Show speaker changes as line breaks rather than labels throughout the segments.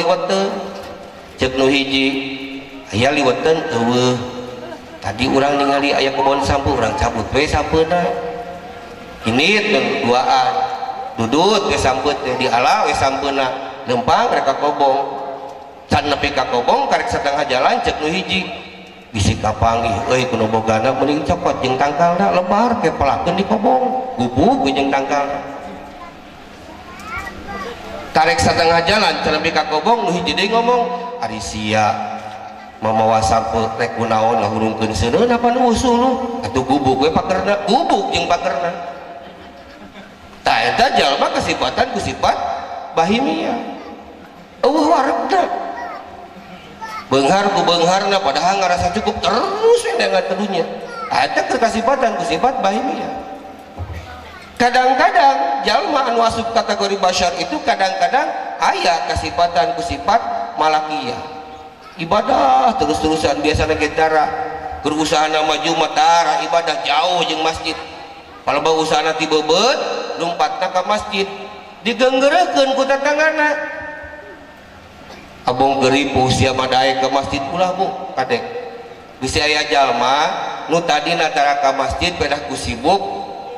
liweteun cek nu hiji aya liweteun eueuh tadi urang ningali aya kebon sampu urang cabut we sampeuna ini duaan dudut we samput di ala we sampeuna lempang rek ka kobong can nepi ka kobong karek satengah jalan cek nu hiji bisi kapanggih euy kuno bogana mending copot jeung tangkalna lebar ke pelakeun di kobong gubuk jeung tangkalna karek satengah jalan can nepi ka kobong nu hiji deui ngomong ari sia mamawa sampe rek kunaon ngahurungkeun seureun apa nu usul lu atuh gubuk we pakerna gubuk jeung pakerna tah eta jalma kasifatan ku sifat bahimia eueuh waregna beunghar ku beungharna padahal ngarasa cukup terus dengan tedunya ada kesifatan ku sifat bahimia kadang-kadang jalma anu asup kategori basyar itu kadang-kadang aya kasifatan ku sifat malakiyah ibadah terus-terusan biasana getara keur usahana maju matara ibadah jauh jeung masjid kalau bau usahana ti beubet lumpatna ka masjid digeunggeurekeun ku tatanganna abong geripu sia madae ke masjid ulah bu kadek bisa aya jalma nu tadi natara ka masjid pedah ku sibuk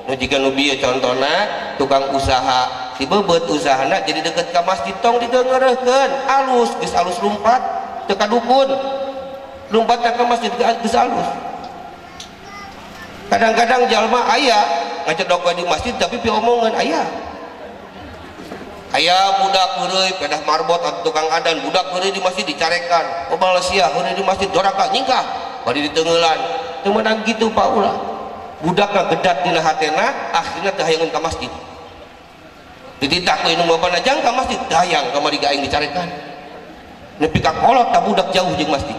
nu jiga nu bieu contona tukang usaha si beubet usahana jadi deket ka masjid tong digeunggeurekeun alus geus alus lumpat teu ka dukun lumpat ka masjid geus alus kadang-kadang jalma aya ngacedok di masjid tapi pi omongan aya aya budak heureuy pedah marbot atau tukang adan budak heureuy di masjid dicarekan obal sia heureuy di masjid doraka nyingkah bari diteungeulan teu meunang kitu Pak ulah budakna gedat dina hatena akhirna teu hayangeun ka masjid dititak deui nu bapana jang ka masjid dayang kamari aing dicarekan nepi ka kolot tah budak jauh jeung masjid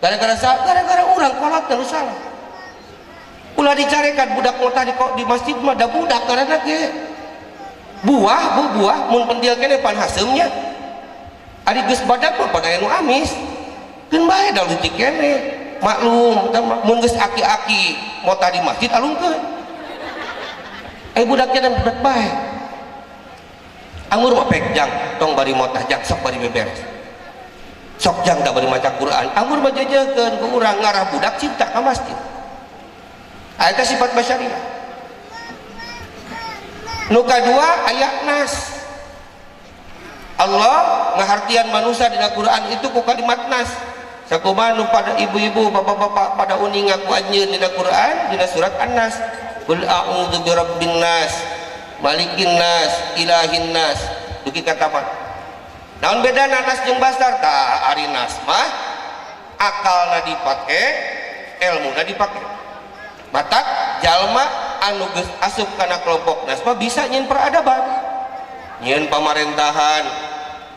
gara-gara gara-gara urang kolot teh salah ulah dicarekan budak mah di masjid mah da budak karena ge buah mun pentil kene pan haseumnya ari geus badak mah pada anu amis keun bae da leutik kene maklum mun geus aki-aki mota di masjid alungkeun budak cenah budak bae anggur mah pek jang tong bari mota jang sok bari beberes sok jang da bari maca Quran anggur mah jajekeun ku urang ngarah budak cinta ka masjid eta sifat basyariah nu kadua aya nas Allah ngahartian manusia di Al-Quran itu ku kalimat nas sakumaha nu pada ibu-ibu bapak-bapak pada uning ngaku anjeun di Al-Quran dina surat An-Nas qul a'udzu birabbin nas malikin nas ilahin nas dugi kata mah naon bedana nas jeung basar tah ari nas mah akalna dipake ilmuna dipake matak jalma anu geus asup kana kelompok nas mah bisa nyieun peradaban nyieun pamerintahan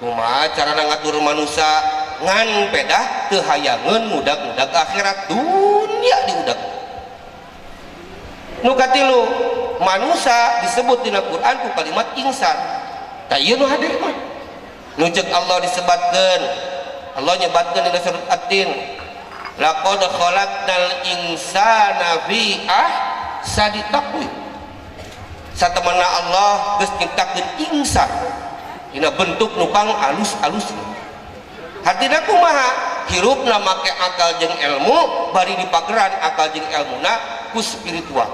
kumaha carana ngatur manusia ngan pedah teu hayangeun mudag-mudag akhirat dunia diudag nu katilu manusia disebut dina Quran ku kalimat insan tah ieu nu hade mah nu ceuk Allah disebatkeun Allah nyebatkeun dina surat At-Tin laqad khalaqnal insana fi ahsani taqwim satemana Allah geus nyiptakeun insan dina bentuk nu pang alus-alus hartina kumaha hirupna make akal jeung ilmu bari dipageran akal jeung ilmuna ku spiritual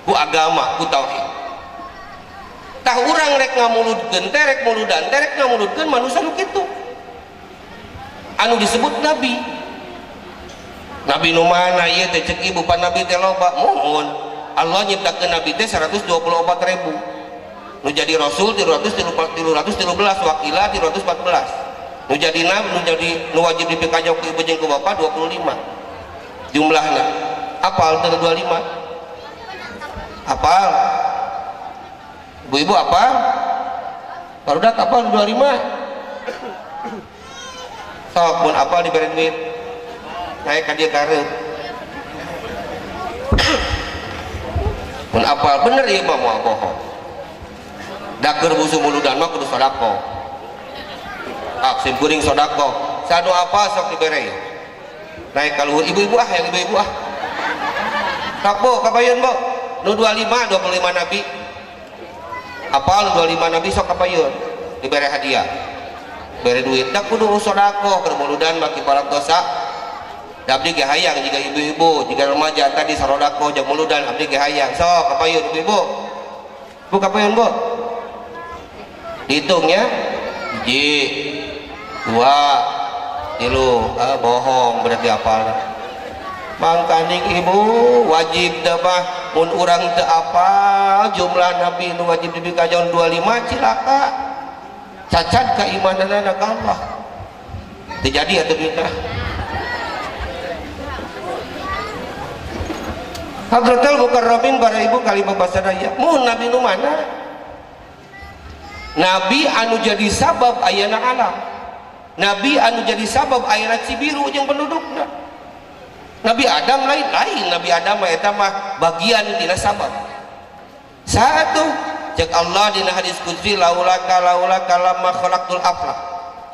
ku agama ku tauhid tah urang rek ngamuludkeun terek muludan terek ngamuludkeun manusia nu kitu anu disebut nabi nabi nu mana ieu teh ceuk ibu pan nabi teh loba muhun Allah nyiptakeun nabi teh 124.000 nu jadi rasul 313 wakila 314 nu jadi nabi nu jadi nu wajib dipikajok ku ibu jeung ku bapa 25 jumlahna apal teh 25 apal ibu-ibu apal barudak apal 25 sok mun apal dibere duit naik ka dieu kareup mun apal bener ieu mah moal bohong daker busu muludan mah kudu sodako sim kuring sodako sanu apal sok dibere naik ka luhur ibu-ibu yang ibu-ibu sok bu kapayeun bu nu 25 nabi apal nu 25 nabi sok kapayeun dibere hadiah bere duit dak kudu sodako kermuludan baki para dosa. Abdi ge hayang jika ibu-ibu jika remaja tadi sarodako jeung muludan abdi ge hayang sok kapayun ibu-ibu bu kapayun bu dihitungnya 1 2 3 bohong berarti apal mangkaning ibu wajib dah mah mun urang teu apal jumlah nabi nu wajib dibikajon 25 cilaka cacat keimananna ka Allah terjadi atuh kita Hadratul Mukarramin para ibu kali bapak sadaya mun nabi nu mana nabi anu jadi sabab ayana alam nabi anu jadi sabab ayana Cibiru jeung pendudukna Nabi Adam lain Nabi Adam eta mah bagian tina sabab satu cek Allah dina hadis qudsi laula lamma khalaqtul aflaq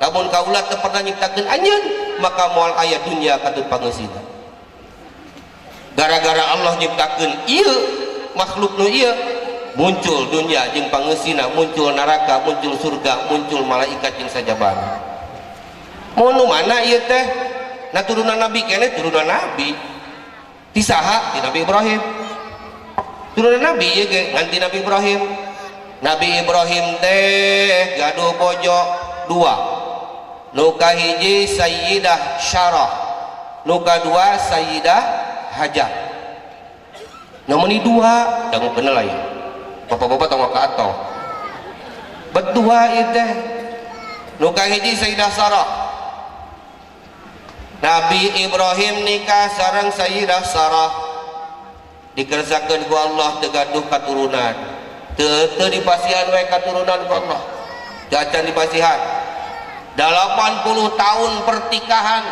lamun kaula teu pernah nyiptakeun anjeun maka moal aya dunya kateu pangeusina gara-gara Allah nyiptakeun ieu makhluk nu ieu muncul dunya jeung pangeusina muncul neraka muncul surga muncul malaikat jeung sajabana mun mana ieu teh nah turunan nabi kene turunan nabi tisaha di Nabi Ibrahim turunan nabi ya ge nganti Nabi Ibrahim teh gaduh bojo 2 nu kahiji Sayyidah Syarah nu kadua Sayyidah Hajar namun ini 2 dangu bener lah ya bapak-bapak tong ka atau berdua itu nu kahiji Sayyidah Sarah Nabi Ibrahim nikah sareng Sayyidah Sarah dikerjakeun ku Allah teu gaduh katurunan teu dipasihan we katurunan ku Allah jajan dipasihan 80 tahun pertikahan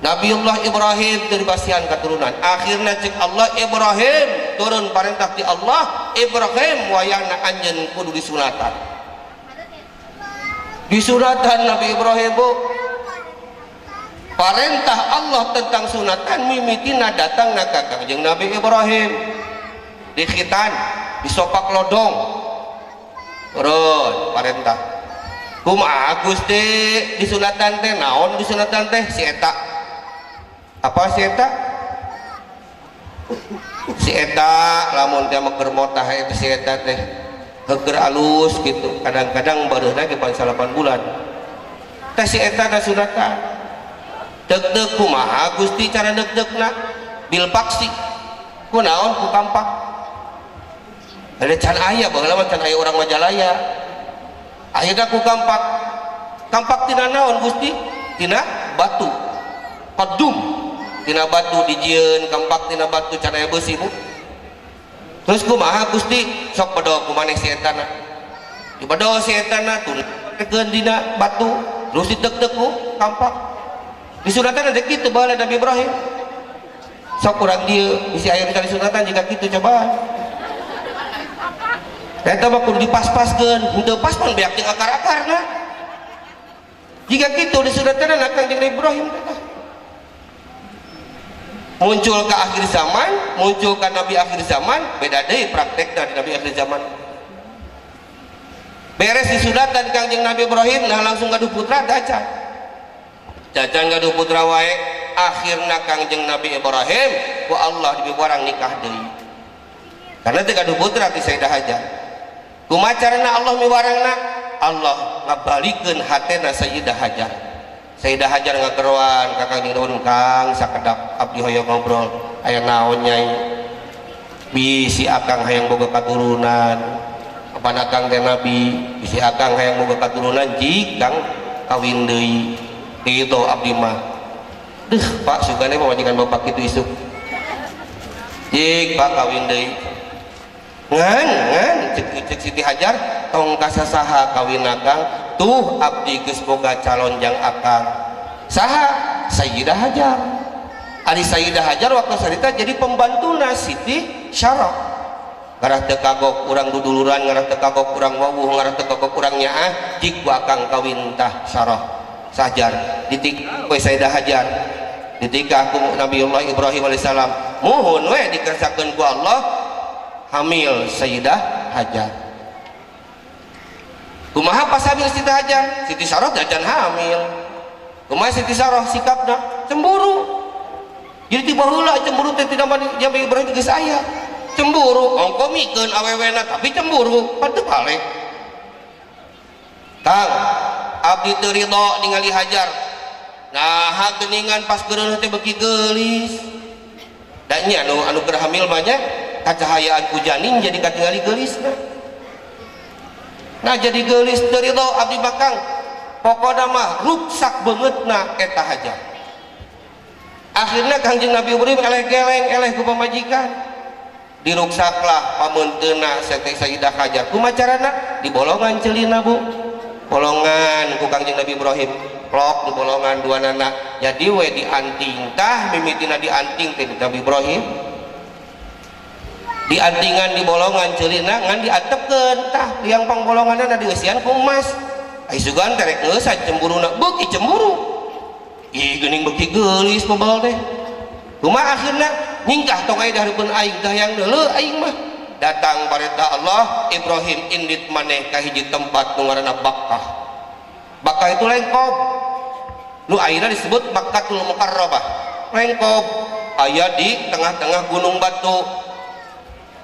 Nabiullah Ibrahim teu dipasihan katurunan akhirna cek Allah Ibrahim turun parentah ti Allah Ibrahim wayahna anjeun kudu disunatan Nabi Ibrahim bu Parentah Allah tentang sunatan mimitina datang na Kangjeng Nabi Ibrahim di khitan di sopak lodong urut parentah kumaha Gusti di sunatan teh naon di sunatan teh si eta apa si eta lamun teh keur motah eta si eta teh heuker alus gitu kadang-kadang baruhna ge 8 bulan teh si eta da sunatan deg-deg kumaha Gusti cara deg-degna bil paksi kunaon ku kampak ada can aya baheula can aya urang Majalaya ayeuna ku kampak tina naon Gusti tina batu qadum tina batu dijieun kampak tina batu can aya beusi bu terus kumaha Gusti sok bedo ku maneh si eta na dibedo si eta na tunekeun dina batu terus dideg-deg ku kampak di sunatan ada gitu bala Nabi Ibrahim sok kurang dia isi ayam kali sunatan jika gitu coba eta mah kudu dipas-paskeun henteu pas pun beak jeung akar-akarna jika gitu di sunatan anak Kangjeng Nabi Ibrahim muncul ke akhir zaman muncul ke Nabi akhir zaman beda deui praktekna di Nabi akhir zaman beres di sunatan Kangjeng Nabi Ibrahim nah langsung gaduh putra dacan jajan gaduh putra wae akhirna Kangjeng Nabi Ibrahim ku Allah dibiwarang nikah deui karena teu gaduh putra ti Sayyidah Hajar kumaha carana Allah miwarangna Allah ngabalikeun hatena Sayyidah Hajar Sayyidah Hajar ngageroan ka Kangjeng Nabi Kang sakedap abdi hoyong ngobrol aya naon nyai bisi akang hayang boga katurunan kepada Kang teh Nabi bisi akang hayang boga katurunan jikang kawin deui itu abdi mah Pak sugane majikan bapak kitu isuk jik Pak kawin deui ngan cek Siti Hajar tong kasasaha kawin akang tuh abdi geus boga calon jang akang saha Sayyidah Hajar ari Sayyidah Hajar waktu sarita jadi pembantuna Siti Syarah ngarah teu kagok urang duduluran ngarah teu kagok urang wawuh ngarah teu kagok urang nyaah jik ku akang kawin tah Syarah Sajar ditikah we Sayyidah Hajar ditikah ku Nabiullah Ibrahim alaihissalam muhun we dikersakeun ku Allah hamil Sayyidah Hajar kumaha pas hamil Siti Hajar? Siti Saroh jajan hamil. Kumaha Siti Saroh sikapna? Cemburu. Jadi tiba heula cemburu teh tidak jambi Ibrahim geus aya. Cemburu, ongko mikeun awewena tapi cemburu, panteu balik. Kang, abdi teu ridho ningali Hajar. Nah, geuningan pas geureun teh beuki geulis. Da nya anu keur hamil mah nya kacahayaan ku janin jadi katingali geulisna. Nah jadi geulis teu ridho abdi bakang. Pokona mah ruksak beungeutna eta Hajar. Akhirnya Kangjeng Nabi Ibrahim eleh-geleng eleh ku pamajikan. Diruksaklah pamunteuna Sayyidah Hajar. Kumaha carana? Di bolongan ceulina Bu. Bolongan ku Kangjeng Nabi Ibrahim. Plok di bolongan duanana. Jadi we dianting tah mimitina dianting teh Nabi Ibrahim. Diantingan di bolongan ceulina ngan diantepkeun tah liang pangbolonganna dieusian ku emas. Ai sugan terek ngeusan cemburuna. Beuki cemburu. Ih geuning beuki geulis pebal teh. Kumaha akhirna nyingkah tong aya dahareupun aing tah yang deuleu aing mah. Datang perintah Allah, Ibrahim indit maneh ka hiji tempat nu ngaranna Bakkah. Bakkah itu lengkop. Nu ayeuna disebut Makkatul Mukarrabah. Lengkop aya di tengah-tengah gunung batu.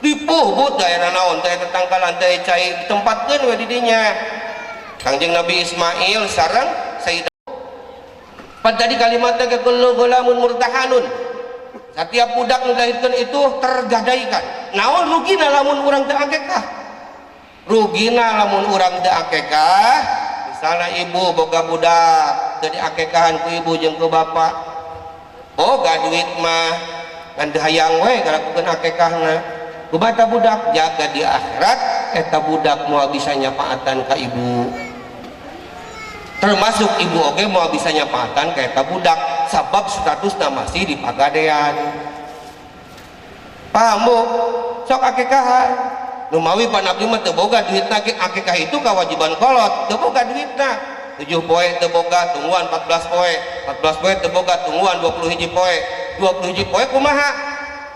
Dipuhbut dayana naon teh tetangkalan teh cai ditempatkeun we di dinya. Kangjeng Nabi Ismail sareng Sayyidah. Pada tadi kalimatnya ke kullu gulamun murtahanun. Setiap budak nu dilahirkeun itu tergadaikan. Naon rugina lamun urang teu akekah? Rugina lamun urang teu akekah, misalna ibu boga budak teu diakekahan ku ibu jeung ku bapak. Boga duit mah ngan teu hayang we ngalakukeun akekahna. Kubata budak jaga di akhirat eta budak moal bisa nyapaatan ka ibu. Termasuk ibu oge moal bisa nyapaatan ka eta budak sabab statusna masih di pagadean. Paham Bu? Sok akekahan. Nu mawi pan abdi mah teu boga duitna ge akekah itu kewajiban kolot, teu boga duitna. 7 poe teu boga tungguan 14 poe. 14 poe teu boga tungguan 20 hiji poe. 20 hiji poe kumaha?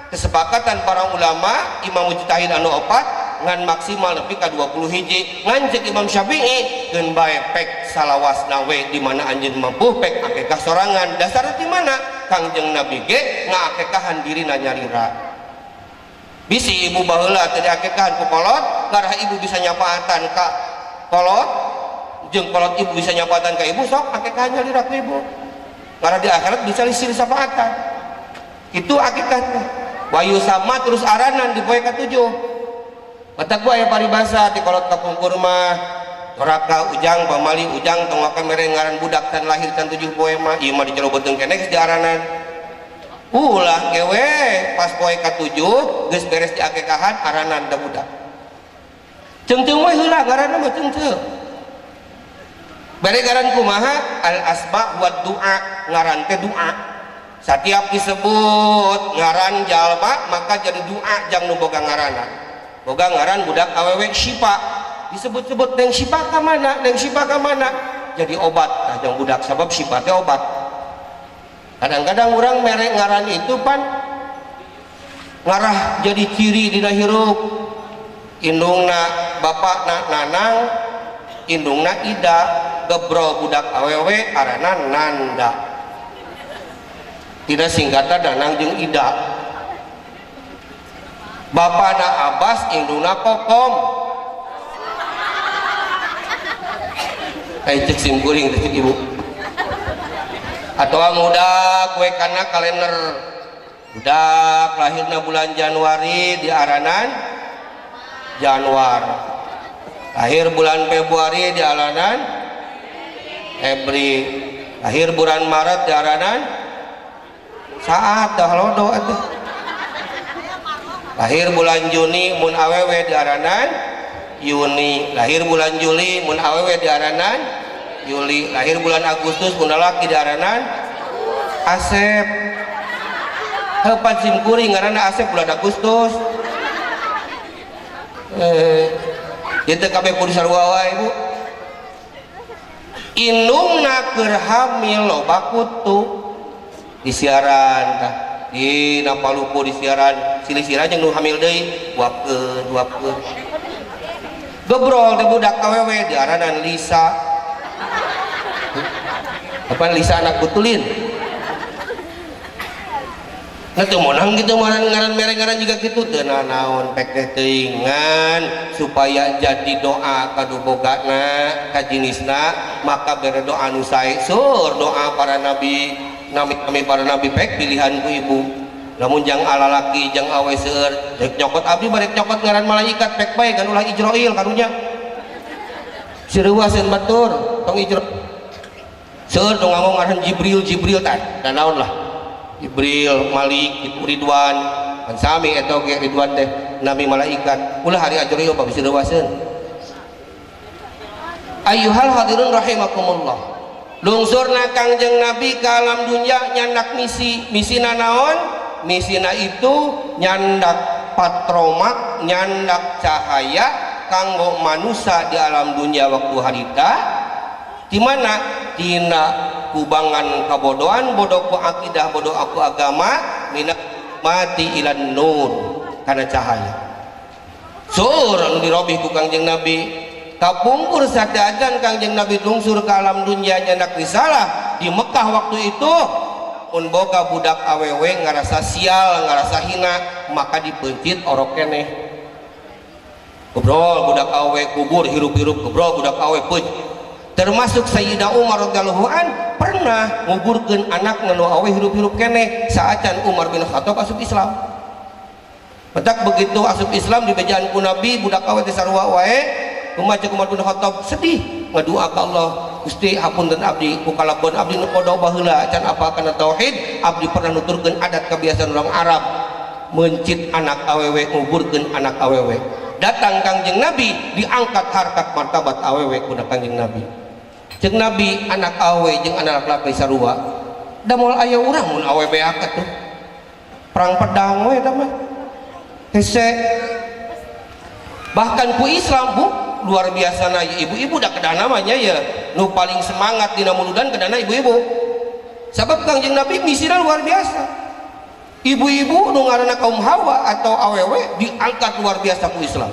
Kesepakatan para ulama Imam Mujtahid anu 4 ngan maksimal nepi ka 20 hiji ngan cek Imam Syafi'i geun bae pek salawasna we di mana anjeun mampu pek akekah sorangan. Dasarna di mana? Kangjeng Nabi ge ngaakekahan dirina nyarira. Bisi ibu baheula teu diakekahan ku kolot, garah ibu bisa nyapaatan ka kolot, jeung kolot ibu bisa nyapaatan ka ibu, sok akekahan nyarira ku ibu. Garah di akhirat bisa lisil syafaatan. Itu akekahnya. Wayu sama terus aranan di poe ka-7. Batak gua aya paribasa ti kolot kapungkur mah doraka ujang pamali ujang tong kamere ngaran budak tan lahir tan 7 poe mah ieu mah dicerobeuteun keneh geus di aranan. Ulah kewe pas poe ka-7 geus beres diakekahan aranan da budak. Ceungceung we heula ngaranna mah ceungceung. Bare ngaran kumaha? Al asma wa du'a, ngaran teh doa. Setiap disebut ngaran jalma maka jadi doa jang nu boga ngaranna. Boga ngaran budak awewe Syifa. Disebut-sebut deng Syifa ka mana? Deng Syifa ka mana? Jadi obat. Nah jang budak sabab Syifa teh obat. Kadang-kadang orang merek ngaran itu pan ngarah jadi ciri dina hirup. Indungna bapakna Nanang, indungna Ida, gebro budak awewe arana Nanda. Tidak singkatan Nanang jeung Ida. Bapana Abbas induna Kokom. Cek simkuring teh ibu. Atoa muda kue kana kalender. Budak lahirna bulan Januari di aranan Januar. Lahir bulan Februari di aranan Febri. Lahir bulan Maret di aranan saat dah lodo atuh. Lahir bulan Juni mun awewe di aranan Yuni. Lahir bulan Juli mun awewe di aranan Juli. Lahir bulan Agustus mun lalaki di aranan Asep. Hepan simkuring ngaranna Asep bulan Agustus. Itu kabeh kudu sarua wae Bu. Indungna keur hamil loba kutu. Di siaran tah di Napalupo di siaran silih-silih jeung nu hamil deui uapkeun Gebrol teh budak awewe diaranan Lisa. Apa Lisa anak Butulin? Nah tuh monang gitu ngaran merengaran juga gitu teu naon pek teh teuingan supaya jadi doa kadu bogana ka jinisna maka bere doa nu sae sur doa para nabi para nabi pek pilihan ku ibu namun jang alalaki jang awe seueur rek nyokot abdi barek nyokot ngaran malaikat pek bae kan ulah Ijroil karunya sireuaseun batur tong Ijroil seueur dong ngomong ngaran Jibril tah da naon lah Jibril, Malik, Ridwan, kan sami eta oge Ridwan teh nabi malaikat. Ulah hari Ajril bisa dewaskeun. Ayyuhal hadirun rahimakumullah. Lungsurna Kangjeng Nabi ka alam dunya nyandak misina naon? Misina itu nyandak patromak, nyandak cahaya kanggo manusia di alam dunya waktu harita. Di mana? Dina kubangan kabodohan bodoh ku akidah bodoh aku agama minat mati ilan nur karena cahaya surang dirobih ku Kangjeng Nabi kapungkur sadadan Kangjeng Nabi lungsur ke alam dunia nyandak risalah di Mekah waktu itu mun boga budak awewe ngarasa sial ngarasa hina maka dipencit orok keneh gobrol budak awewe kubur hirup-hirup gobrol budak awewe pencit termasuk Sayyidah Umar radhiyallahu an pernah nguburkeun anak nu awe hirup-hirup keneh saacan Umar bin Khattab asup Islam. Petak begitu asup Islam di bejaan ku Nabi budak awe teh sarua wae kumaha Umar bin Khattab sedih ngadua ka Allah Gusti hapunten abdi ku kalabon abdi nu podo baheula can apa kana tauhid abdi pernah nuturkeun adat kebiasaan orang Arab mencit anak awewe nguburkeun anak awewe datang Kangjeng Nabi diangkat harkat martabat awewe ku Kangjeng Nabi jeung Nabi anak awe jeung anak laki sarua da moal aya urang mun awe beaket tuh perang pedang we da mah hese bahkan ku Islam bu luar biasa na ibu-ibu da kedah namanya ya nu paling semangat dina muludan kedana ibu-ibu sabab Kangjeng Nabi misina luar biasa ibu-ibu nu ngaranna kaum Hawa atau awewe diangkat luar biasa ku Islam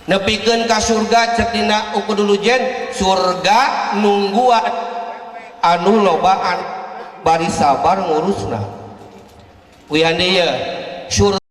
nepikeun ka surga cek dina uku dulu jen surga nungguan anu lobaan bari sabar ngurusna wian dieu surga